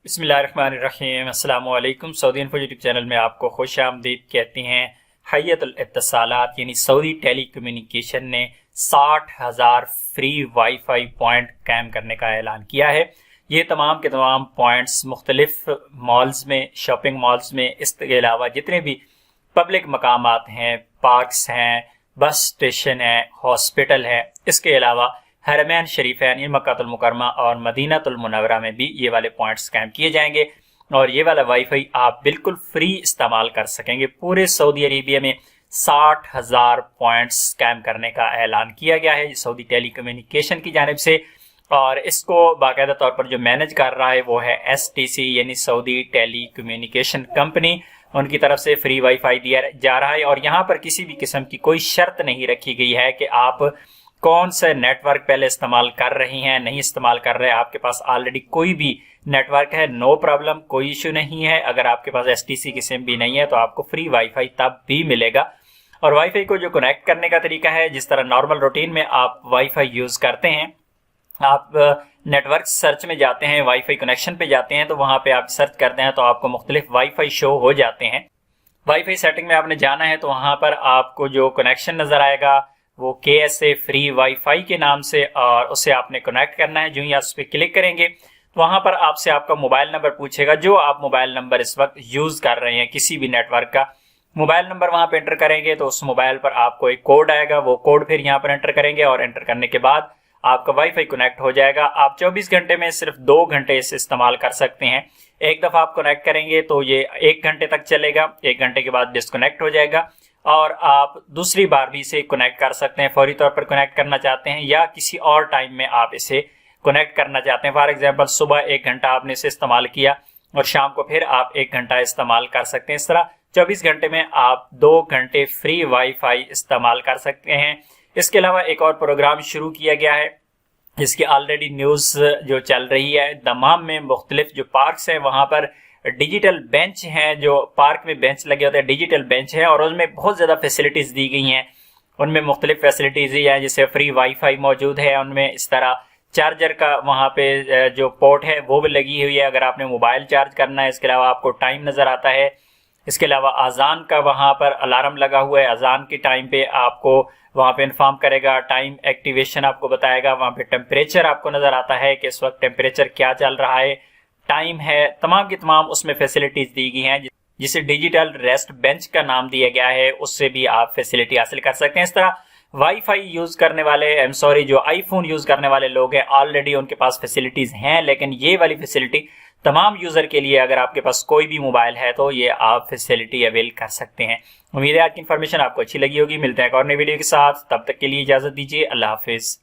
बिस्मिल्लाहिर्रहमानिर्रहीम। अस्सलामु अलैकुम। सऊदी इन्फो यूट्यूब चैनल में आपको खुश आमदीद कहते हैं। हय्यतुल इत्तिसालात यानी सऊदी टेली कम्युनिकेशन ने 60,000 फ्री वाईफाई पॉइंट कायम करने का ऐलान किया है। ये तमाम के तमाम पॉइंट्स मुख्तलिफ मॉल्स में, शॉपिंग मॉल्स में, इसके अलावा जितने भी पब्लिक मकामात हैं, पार्क्स हैं, बस स्टेशन है, हॉस्पिटल है, इसके अलावा हरमैन शरीफैन मक्कातुल मुकरमा और मदीनातुल मुनव्वरा में भी ये वाले पॉइंट्स कायम किए जाएंगे और ये वाला वाईफाई आप बिल्कुल फ्री इस्तेमाल कर सकेंगे। पूरे सऊदी अरेबिया में 60,000 पॉइंट्स कायम करने का ऐलान किया गया है सऊदी टेली कम्युनिकेशन की जानिब से, और इसको बाकायदा तौर पर जो मैनेज कर रहा है वो है STC यानी सऊदी टेली कम्युनिकेशन कंपनी। उनकी तरफ से फ्री वाईफाई दिया जा रहा है और यहाँ पर किसी भी किस्म की कोई शर्त नहीं रखी गई है कि आप कौन सा नेटवर्क पहले इस्तेमाल कर रही हैं, नहीं इस्तेमाल कर रहे हैं। आपके पास ऑलरेडी कोई भी नेटवर्क है, नो प्रॉब्लम, कोई इशू नहीं है। अगर आपके पास STC की सिम भी नहीं है तो आपको फ्री वाईफाई तब भी मिलेगा। और वाईफाई को जो कनेक्ट करने का तरीका है, जिस तरह नॉर्मल रूटीन में आप वाईफाई यूज करते हैं, आप नेटवर्क सर्च में जाते हैं, वाईफाई कनेक्शन पे जाते हैं, तो वहां पे आप सर्च करते हैं तो आपको मुख्तलिफ वाईफाई शो हो जाते हैं। वाईफाई सेटिंग में आपने जाना है तो वहां पर आपको जो कनेक्शन नजर आएगा वो KSA फ्री वाईफाई के नाम से, और उसे आपने कनेक्ट करना है। जो ही आप उस पर क्लिक करेंगे तो वहां पर आपसे आपका मोबाइल नंबर पूछेगा, जो आप मोबाइल नंबर इस वक्त यूज कर रहे हैं, किसी भी नेटवर्क का मोबाइल नंबर वहां पे एंटर करेंगे तो उस मोबाइल पर आपको एक कोड आएगा, वो कोड फिर यहाँ पर एंटर करेंगे और एंटर करने के बाद आपका वाईफाई कनेक्ट हो जाएगा। आप 24 घंटे में सिर्फ 2 घंटे इसे इस्तेमाल कर सकते हैं। एक दफा आप कनेक्ट करेंगे तो ये 1 घंटे तक चलेगा, 1 घंटे के बाद डिस्कनेक्ट हो जाएगा और आप दूसरी बार भी इसे कनेक्ट कर सकते हैं। फौरी तौर पर कनेक्ट करना चाहते हैं या किसी और टाइम में आप इसे कनेक्ट करना चाहते हैं, फॉर एग्जांपल सुबह 1 घंटा आपने इसे इस्तेमाल किया और शाम को फिर आप 1 घंटा इस्तेमाल कर सकते हैं। इस तरह 24 घंटे में आप 2 घंटे फ्री वाईफाई इस्तेमाल कर सकते हैं। इसके अलावा एक और प्रोग्राम शुरू किया गया है जिसकी ऑलरेडी न्यूज जो चल रही है। दमाम में मुख्तलिफ जो पार्क्स हैं वहां पर डिजिटल बेंच हैं, जो पार्क में बेंच लगे होते हैं, डिजिटल बेंच है और उसमें बहुत ज्यादा फैसिलिटीज दी गई हैं। उनमें मुख्तलिफ फैसिलिटीज ही हैं, जैसे फ्री वाईफाई मौजूद है, उनमें इस तरह चार्जर का वहां पे जो पोर्ट है वो भी लगी हुई है अगर आपने मोबाइल चार्ज करना है। इसके अलावा आपको टाइम नजर आता है। इसके अलावा अजान का वहां पर अलार्म लगा हुआ है, अजान के टाइम पे आपको वहां पे इन्फॉर्म करेगा, टाइम एक्टिवेशन आपको बताएगा। वहां पे टेम्परेचर आपको नजर आता है कि इस वक्त टेम्परेचर क्या चल रहा है, टाइम है, तमाम की तमाम उसमें फैसिलिटीज दी गई हैं, जिसे डिजिटल रेस्ट बेंच का नाम दिया गया है। उससे भी आप फैसिलिटी हासिल कर सकते हैं। इस तरह वाईफाई यूज करने वाले जो आईफोन यूज करने वाले लोग हैं, ऑलरेडी उनके पास फैसिलिटीज हैं, लेकिन ये वाली फैसिलिटी तमाम यूजर के लिए, अगर आपके पास कोई भी मोबाइल है तो ये आप फैसिलिटी अवेल कर सकते हैं। उम्मीद है आज की इन्फॉर्मेशन आपको अच्छी लगी होगी। मिलते हैं एक और नई वीडियो के साथ, तब तक के लिए इजाजत दीजिए। अल्लाह हाफिज।